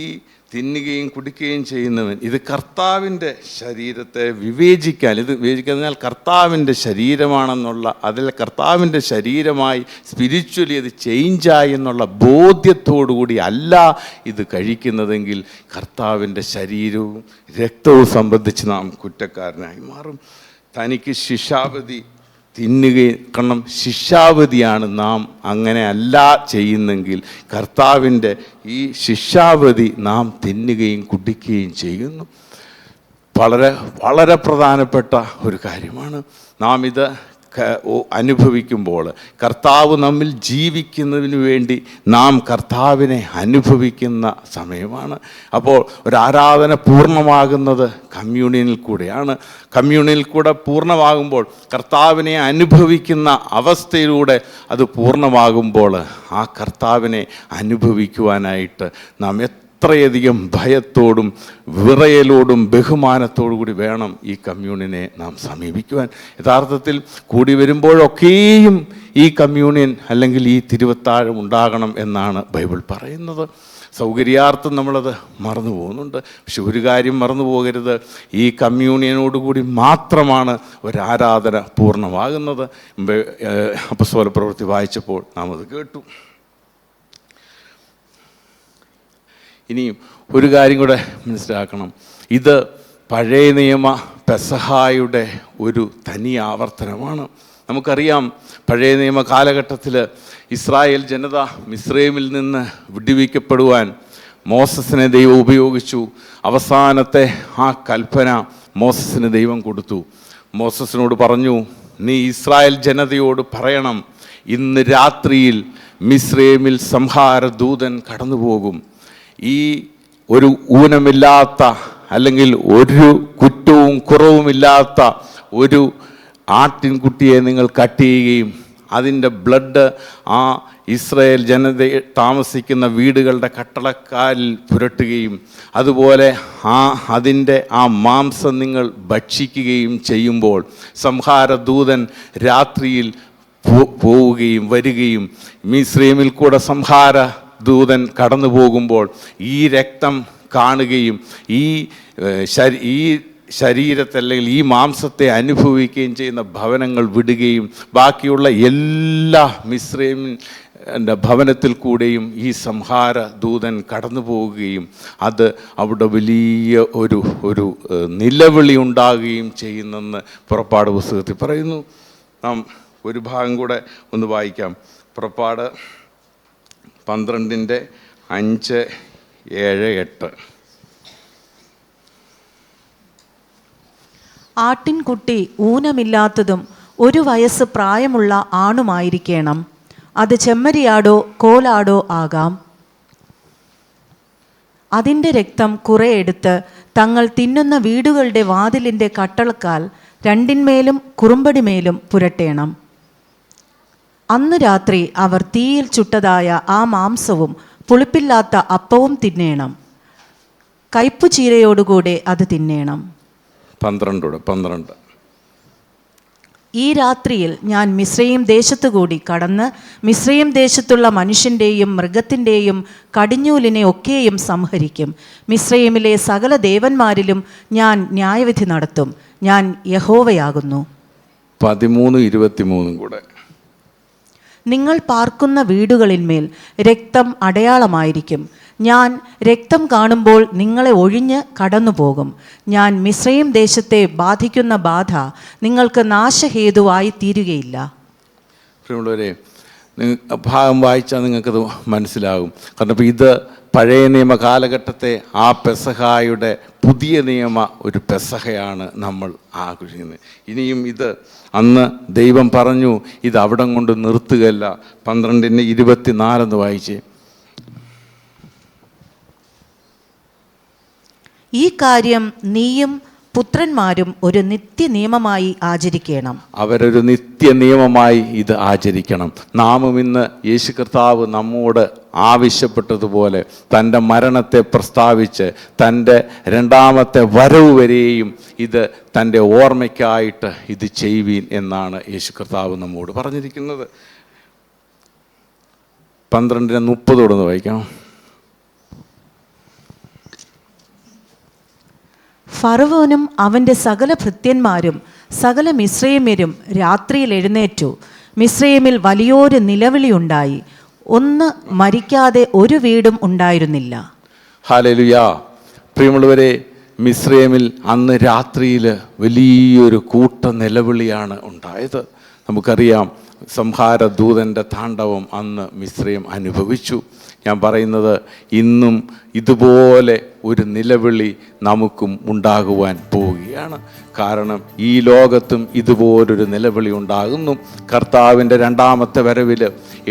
തിന്നുകയും കുടിക്കുകയും ചെയ്യുന്നവൻ ഇത് കർത്താവിൻ്റെ ശരീരത്തെ വിവേചിക്കാൻ കർത്താവിൻ്റെ ശരീരമാണെന്നുള്ള, അതിൽ കർത്താവിൻ്റെ ശരീരമായി സ്പിരിച്വലി അത് ചേഞ്ചായി എന്നുള്ള ബോധ്യത്തോടുകൂടി അല്ല ഇത് കഴിക്കുന്നതെങ്കിൽ കർത്താവിൻ്റെ ശരീരവും രക്തവും സംബന്ധിച്ച് നാം കുറ്റക്കാരനായി മാറും. തനിക്ക് ശിക്ഷാവധി കാരണം ശിക്ഷാവധിയാണ് നാം അങ്ങനെ അല്ല ചെയ്യുന്നെങ്കിൽ കർത്താവിൻ്റെ ഈ ശിക്ഷാവധി നാം തിന്നുകയും കുടിക്കുകയും ചെയ്യുന്നു. വളരെ വളരെ പ്രധാനപ്പെട്ട ഒരു കാര്യമാണ്. നാം ഇത് അനുഭവിക്കുമ്പോൾ കർത്താവ് നമ്മിൽ ജീവിക്കുന്നതിന് വേണ്ടി നാം കർത്താവിനെ അനുഭവിക്കുന്ന സമയമാണ്. അപ്പോൾ ഒരു ആരാധന പൂർണ്ണമാകുന്നത് കമ്മ്യൂണിയനിൽ കൂടെയാണ്. കമ്മ്യൂണിയനിൽ കൂടെ പൂർണ്ണമാകുമ്പോൾ, കർത്താവിനെ അനുഭവിക്കുന്ന അവസ്ഥയിലൂടെ അത് പൂർണ്ണമാകുമ്പോൾ ആ കർത്താവിനെ അനുഭവിക്കുവാനായിട്ട് നാം എത്രയധികം ഭയത്തോടും വിറയലോടും ബഹുമാനത്തോടു കൂടി വേണം ഈ കമ്മ്യൂണിനെ നാം സമീപിക്കുവാൻ. യഥാർത്ഥത്തിൽ കൂടി വരുമ്പോഴൊക്കെയും ഈ കമ്മ്യൂണിയൻ അല്ലെങ്കിൽ ഈ തിരുവത്താഴം ഉണ്ടാകണം എന്നാണ് ബൈബിൾ പറയുന്നത്. സൗകര്യാർത്ഥം നമ്മളത് മറന്നു പോകുന്നുണ്ട്. പക്ഷെ ഒരു കാര്യം മറന്നു പോകരുത്, ഈ കമ്മ്യൂണിയനോടുകൂടി മാത്രമാണ് ഒരാരാധന പൂർണ്ണമാകുന്നത്. അപ്പസ്തോല പ്രവൃത്തി വായിച്ചപ്പോൾ നാം അത് കേട്ടു. ഇനിയും ഒരു കാര്യം കൂടെ മനസ്സിലാക്കണം, ഇത് പഴയ നിയമ പെസഹായുടെ ഒരു തനി ആവർത്തനമാണ്. നമുക്കറിയാം, പഴയ നിയമ കാലഘട്ടത്തിൽ ഇസ്രായേൽ ജനത മിസ്രൈമിൽ നിന്ന് വിടുവിക്കപ്പെടുവാൻ മോസസിനെ ദൈവം ഉപയോഗിച്ചു. അവസാനത്തെ ആ കൽപ്പന മോസസിന് ദൈവം കൊടുത്തു. മോസസിനോട് പറഞ്ഞു, നീ ഇസ്രായേൽ ജനതയോട് പറയണം, ഇന്ന് രാത്രിയിൽ മിസ്രൈമിൽ സംഹാര ദൂതൻ കടന്നു പോകും. ഈ ഒരു ഊനമില്ലാത്ത അല്ലെങ്കിൽ ഒരു കുറ്റവും കുറവുമില്ലാത്ത ഒരു ആട്ടിൻകുട്ടിയെ നിങ്ങൾ കട്ട് ചെയ്യുകയും അതിൻ്റെ ബ്ലഡ് ആ ഇസ്രായേൽ ജനത താമസിക്കുന്ന വീടുകളുടെ കട്ടളക്കാലിൽ പുരട്ടുകയും അതുപോലെ അതിൻ്റെ ആ മാംസം നിങ്ങൾ ഭക്ഷിക്കുകയും ചെയ്യുമ്പോൾ സംഹാരദൂതൻ രാത്രിയിൽ പോവുകയും വരികയും മിസ്രൈമിൽ കൂടെ സംഹാര ദൂതൻ കടന്നു പോകുമ്പോൾ ഈ രക്തം കാണുകയും ഈ ശരീരത്തെ അല്ലെങ്കിൽ ഈ മാംസത്തെ അനുഭവിക്കുകയും ചെയ്യുന്ന ഭവനങ്ങൾ വിടുകയും ബാക്കിയുള്ള എല്ലാ മിസ്രൈമിൻ്റെ ഭവനത്തിൽ കൂടെയും ഈ സംഹാര ദൂതൻ കടന്നു പോവുകയും അത് അവിടെ വലിയ ഒരു നിലവിളി ഉണ്ടാകുകയും ചെയ്യുന്നെന്ന് പുറപ്പാട് പുസ്തകത്തിൽ പറയുന്നു. നാം ഒരു ഭാഗം കൂടെ ഒന്ന് വായിക്കാം. പുറപ്പാട് 12:5, 7, 8. ആട്ടിൻകുട്ടി ഊനമില്ലാത്തതും 1 വയസ്സ് പ്രായമുള്ള ആണുമായിരിക്കണം. അത് ചെമ്മരിയാടോ കോലാടോ ആകാം. അതിൻ്റെ രക്തം കുറെ എടുത്ത് തങ്ങൾ തിന്നുന്ന വീടുകളുടെ വാതിലിൻ്റെ കട്ടളക്കാൽ 2 കുറുമ്പടിമേലും പുരട്ടേണം. അന്ന് രാത്രി അവർ തീയിൽ ചുട്ടതായ ആ മാംസവും പുളിപ്പില്ലാത്ത അപ്പവും തിന്നേണം. കയ്പുചീരയോടുകൂടെ അത് തിന്നേണം. 12. ഈ രാത്രിയിൽ ഞാൻ മിസ്രയീം ദേശത്തുകൂടി കടന്ന് മിസ്രയീം ദേശത്തുള്ള മനുഷ്യൻ്റെയും മൃഗത്തിൻ്റെയും കടിഞ്ഞൂലിനെ ഒക്കെയും സംഹരിക്കും. മിസ്രയീമിലെ സകല ദേവന്മാരിലും ഞാൻ ന്യായവിധി നടത്തും. ഞാൻ യഹോവയാകുന്നു. 13-23 കൂടെ. നിങ്ങൾ പാർക്കുന്ന വീടുകളിന്മേൽ രക്തം അടയാളമായിരിക്കും. ഞാൻ രക്തം കാണുമ്പോൾ നിങ്ങളെ ഒഴിഞ്ഞ് കടന്നുപോകും. ഞാൻ മിസ്രയീം ദേശത്തെ ബാധിക്കുന്ന ബാധ നിങ്ങൾക്ക് നാശഹേതുവായി തീരുകയില്ല. പ്രിയമുള്ളവരെ, ഭാഗം വായിച്ചാൽ നിങ്ങൾക്കത് മനസ്സിലാകും. കാരണം ഇപ്പോൾ ഇത് പഴയ നിയമ കാലഘട്ടത്തെ ആ പെസഹായുടെ പുതിയ നിയമ ഒരു പെസഹയാണ് നമ്മൾ ആഘോഷിക്കുന്നത്. ഇനിയും ഇത് അന്ന് ദൈവം പറഞ്ഞു ഇത് അവിടം കൊണ്ട് നിർത്തുകയല്ല. 12:24 വായിച്ചേ. ഈ കാര്യം നീയും പുത്രന്മാരും ഒരു നിത്യ നിയമമായി ആചരിക്കണം. അവരൊരു നിത്യ നിയമമായി ഇത് ആചരിക്കണം. നാമും ഇന്ന് യേശു കർത്താവ് നമ്മോട് ആവശ്യപ്പെട്ടതുപോലെ തൻ്റെ മരണത്തെ പ്രസ്താവിച്ച് തൻ്റെ രണ്ടാമത്തെ വരവ് വരെയും ഇത് തൻ്റെ ഓർമ്മയ്ക്കായിട്ട് ഇത് ചെയ്യുവീൻ എന്നാണ് യേശു കർത്താവ് നമ്മോട് പറഞ്ഞിരിക്കുന്നത്. 12:30 വായിക്കാം. ഫറവോനും അവൻ്റെ സകല ഭൃത്യന്മാരും സകല മിസ്രയീമ്യരും രാത്രിയിൽ എഴുന്നേറ്റു. മിസ്രയീമിൽ വലിയൊരു നിലവിളിയുണ്ടായി. ഒന്ന് മരിക്കാതെ ഒരു വീടും ഉണ്ടായിരുന്നില്ല. ഹല്ലേലൂയ. പ്രിയമുള്ളവരെ, മിസ്രയീമിൽ അന്ന് രാത്രിയിൽ വലിയൊരു കൂട്ട നിലവിളിയാണ് ഉണ്ടായത്. നമുക്കറിയാം, സംഹാരദൂതൻ്റെ താണ്ഡവം അന്ന് മിസ്രയീം അനുഭവിച്ചു. ഞാൻ പറയുന്നത് ഇന്നും ഇതുപോലെ ഒരു നിലവിളി നമുക്കും ഉണ്ടാകുവാൻ പോവുകയാണ്. കാരണം ഈ ലോകത്തും ഇതുപോലൊരു നിലവിളി ഉണ്ടാകുന്നു. കർത്താവിൻ്റെ രണ്ടാമത്തെ വരവിൽ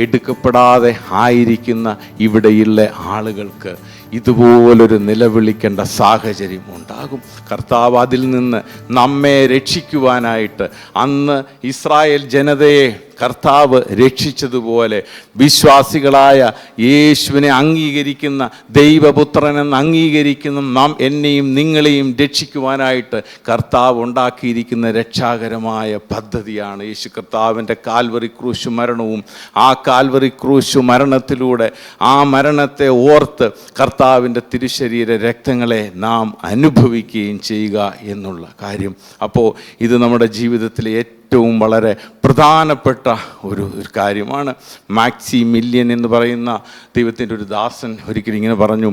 എടുക്കപ്പെടാതെ ആയിരിക്കുന്ന ഇവിടെയുള്ള ആളുകൾക്ക് ഇതുപോലൊരു നിലവിളിക്കേണ്ട സാഹചര്യം ഉണ്ടാകും. കർത്താവ് അതിൽ നിന്ന് നമ്മെ രക്ഷിക്കുവാനായിട്ട് അന്ന് ഇസ്രായേൽ ജനതയെ കർത്താവ് രക്ഷിച്ചതുപോലെ വിശ്വാസികളായ യേശുവിനെ അംഗീകരിക്കുന്ന ദൈവപുത്രനെന്ന് അംഗീകരിക്കുന്ന നാം എന്നെയും നിങ്ങളെയും രക്ഷിക്കുവാനായിട്ട് കർത്താവ് ഉണ്ടാക്കിയിരിക്കുന്ന രക്ഷാകരമായ പദ്ധതിയാണ് യേശു കർത്താവിൻ്റെ കാൽവറി ക്രൂശ് മരണവും. ആ കാൽവറി ക്രൂശ് മരണത്തിലൂടെ ആ മരണത്തെ ഓർത്ത് കർത്താവിൻ്റെ തിരുശരീര രക്തങ്ങളെ നാം അനുഭവിക്കുകയും ചെയ്യുക എന്നുള്ള കാര്യം. അപ്പോൾ ഇത് നമ്മുടെ ജീവിതത്തിലെ ഏറ്റവും വളരെ പ്രധാനപ്പെട്ട ഒരു കാര്യമാണ്. മാക്സിമില്യൻ എന്ന് പറയുന്ന ദൈവത്തിൻ്റെ ഒരു ദാസൻ ഒരിക്കലും ഇങ്ങനെ പറഞ്ഞു,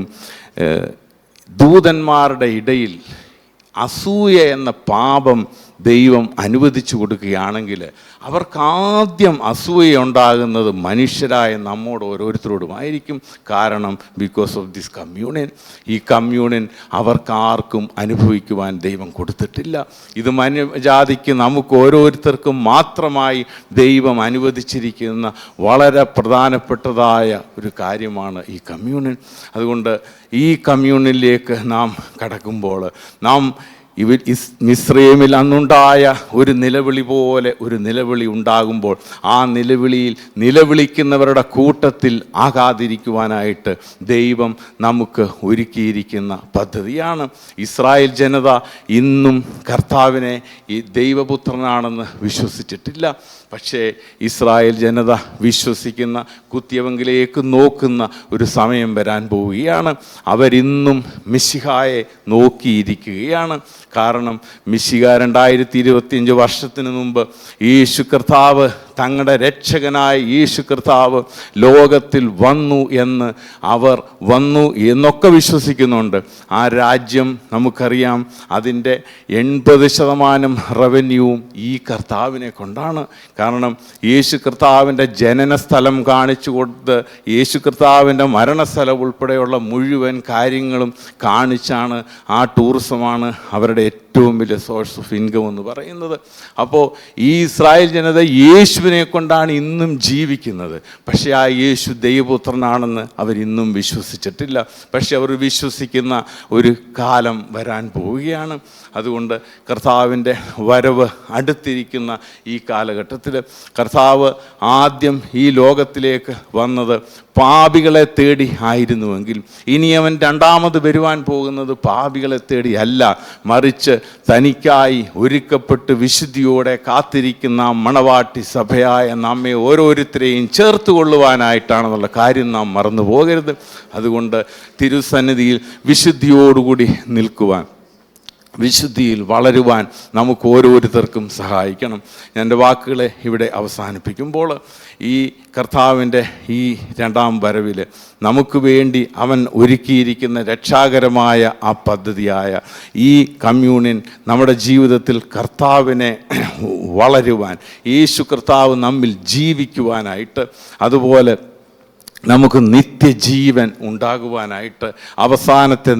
ദൂതന്മാരുടെ ഇടയിൽ അസൂയ എന്ന പാപം ദൈവം അനുവദിച്ചു കൊടുക്കുകയാണെങ്കിൽ അവർക്കാദ്യം അസൂയ ഉണ്ടാകുന്നത് മനുഷ്യരായ നമ്മോട് ഓരോരുത്തരോടുമായിരിക്കും. കാരണം ബിക്കോസ് ഓഫ് ദിസ് കമ്മ്യൂണിയൻ. ഈ കമ്മ്യൂണിയൻ അവർക്കാർക്കും അനുഭവിക്കുവാൻ ദൈവം കൊടുത്തിട്ടില്ല. ഇത് മനുജാതിക്ക് നമുക്ക് ഓരോരുത്തർക്കും മാത്രമായി ദൈവം അനുവദിച്ചിരിക്കുന്ന വളരെ പ്രധാനപ്പെട്ടതായ ഒരു കാര്യമാണ് ഈ കമ്മ്യൂണിയൻ. അതുകൊണ്ട് ഈ കമ്മ്യൂണിയനിലേക്ക് നാം കടക്കുമ്പോൾ നാം മിസ്രയീമിൽ അന്നുണ്ടായ ഒരു നിലവിളി പോലെ ഒരു നിലവിളി ഉണ്ടാകുമ്പോൾ ആ നിലവിളിയിൽ നിലവിളിക്കുന്നവരുടെ കൂട്ടത്തിൽ ആകാതിരിക്കുവാനായിട്ട് ദൈവം നമുക്ക് ഒരുക്കിയിരിക്കുന്ന പദ്ധതിയാണ്. ഇസ്രായേൽ ജനത ഇന്നും കർത്താവിനെ ഈ ദൈവപുത്രനാണെന്ന് വിശ്വസിച്ചിട്ടില്ല. പക്ഷേ ഇസ്രായേൽ ജനത വിശ്വസിക്കുന്ന കുത്തിയവങ്കിലേക്ക് നോക്കുന്ന ഒരു സമയം വരാൻ പോവുകയാണ്. അവരിന്നും മിശിഹായെ നോക്കിയിരിക്കുകയാണ്. കാരണം മിശിഹ 2025 വർഷത്തിന് മുമ്പ് യേശു കർത്താവ് തങ്ങളുടെ രക്ഷകനായ യേശു കർത്താവ് ലോകത്തിൽ വന്നു എന്ന് അവർ വന്നു എന്നൊക്കെ വിശ്വസിക്കുന്നുണ്ട്. ആ രാജ്യം നമുക്കറിയാം, അതിൻ്റെ 80% റവന്യൂവും ഈ കർത്താവിനെ കൊണ്ടാണ്. കാരണം യേശു കർത്താവിൻ്റെ ജനന സ്ഥലം കാണിച്ചു കൊടുത്ത് യേശു കർത്താവിൻ്റെ മരണസ്ഥലം ഉൾപ്പെടെയുള്ള മുഴുവൻ കാര്യങ്ങളും കാണിച്ചാണ് ആ ടൂറിസമാണ് അവരുടെ ഏറ്റവും വലിയ സോഴ്സ് ഓഫ് ഇൻകം എന്ന് പറയുന്നത്. അപ്പോൾ ഈ ഇസ്രായേൽ ജനത യേശുവിനെ കൊണ്ടാണ് ഇന്നും ജീവിക്കുന്നത്. പക്ഷേ ആ യേശു ദൈവപുത്രനാണെന്ന് അവരിന്നും വിശ്വസിച്ചിട്ടില്ല. പക്ഷെ അവർ വിശ്വസിക്കുന്ന ഒരു കാലം വരാൻ പോവുകയാണ്. അതുകൊണ്ട് കർത്താവിൻ്റെ വരവ് അടുത്തിരിക്കുന്ന ഈ കാലഘട്ടത്തിൽ കർത്താവ് ആദ്യം ഈ ലോകത്തിലേക്ക് വന്നത് പാപികളെ തേടി ആയിരുന്നുവെങ്കിൽ ഇനി അവൻ രണ്ടാമത് വരുവാൻ പോകുന്നത് പാപികളെ തേടി അല്ല, മറിച്ച് തനിക്കായി ഒരുക്കപ്പെട്ട് വിശുദ്ധിയോടെ കാത്തിരിക്കുന്ന മണവാട്ടി സഭയായ നമ്മെ ഓരോരുത്തരെയും ചേർത്ത് കൊള്ളുവാനായിട്ടാണെന്നുള്ള കാര്യം നാം മറന്നു പോകരുത്. അതുകൊണ്ട് തിരുസന്നിധിയിൽ വിശുദ്ധിയോടുകൂടി നിൽക്കുവാൻ വിശുദ്ധിയിൽ വളരുവാൻ നമുക്ക് ഓരോരുത്തർക്കും സഹായിക്കണം. ഞാൻ എൻ്റെ വാക്കുകളെ ഇവിടെ അവസാനിപ്പിക്കുമ്പോൾ ഈ കർത്താവിൻ്റെ ഈ രണ്ടാം വരവിൽ നമുക്ക് വേണ്ടി അവൻ ഒരുക്കിയിരിക്കുന്ന രക്ഷാകരമായ ആ പദ്ധതിയായ ഈ കമ്മ്യൂണിയൻ നമ്മുടെ ജീവിതത്തിൽ കർത്താവിനെ വളരുവാൻ, യേശു കർത്താവ് നമ്മിൽ ജീവിക്കുവാനായിട്ട്, അതുപോലെ നമുക്ക് നിത്യജീവൻ ഉണ്ടാകുവാനായിട്ട്, അവസാനത്തെ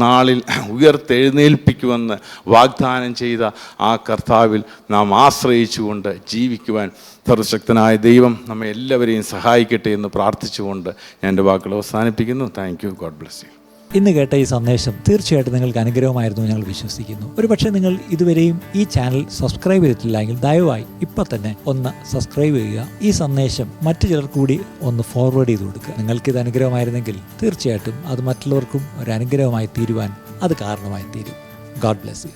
നാളിൽ ഉയർത്തെഴുന്നേൽപ്പിക്കുമെന്ന് വാഗ്ദാനം ചെയ്ത ആ കർത്താവിൽ നാം ആശ്രയിച്ചുകൊണ്ട് ജീവിക്കുവാൻ സർവശക്തനായ ദൈവം നമ്മെ എല്ലാവരെയും സഹായിക്കട്ടെ എന്ന് പ്രാർത്ഥിച്ചുകൊണ്ട് ഞാൻ എൻ്റെ വാക്കുകൾ അവസാനിപ്പിക്കുന്നു. Thank you. God bless you. ഇന്ന് കേട്ട ഈ സന്ദേശം തീർച്ചയായിട്ടും നിങ്ങൾക്ക് അനുഗ്രഹമായിരുന്നു ഞങ്ങൾ വിശ്വസിക്കുന്നു. ഒരുപക്ഷെ നിങ്ങൾ ഇതുവരെയും ഈ ചാനൽ സബ്സ്ക്രൈബ് ചെയ്തിട്ടില്ല എങ്കിൽ ദയവായി ഇപ്പം തന്നെ ഒന്ന് സബ്സ്ക്രൈബ് ചെയ്യുക. ഈ സന്ദേശം മറ്റു ചിലർ കൂടി ഒന്ന് ഫോർവേഡ് ചെയ്ത് കൊടുക്കുക. നിങ്ങൾക്കിത് അനുഗ്രഹമായിരുന്നെങ്കിൽ തീർച്ചയായിട്ടും അത് മറ്റുള്ളവർക്കും ഒരു അനുഗ്രഹമായി തീരുവാൻ അത് കാരണമായി തീരും. God bless you.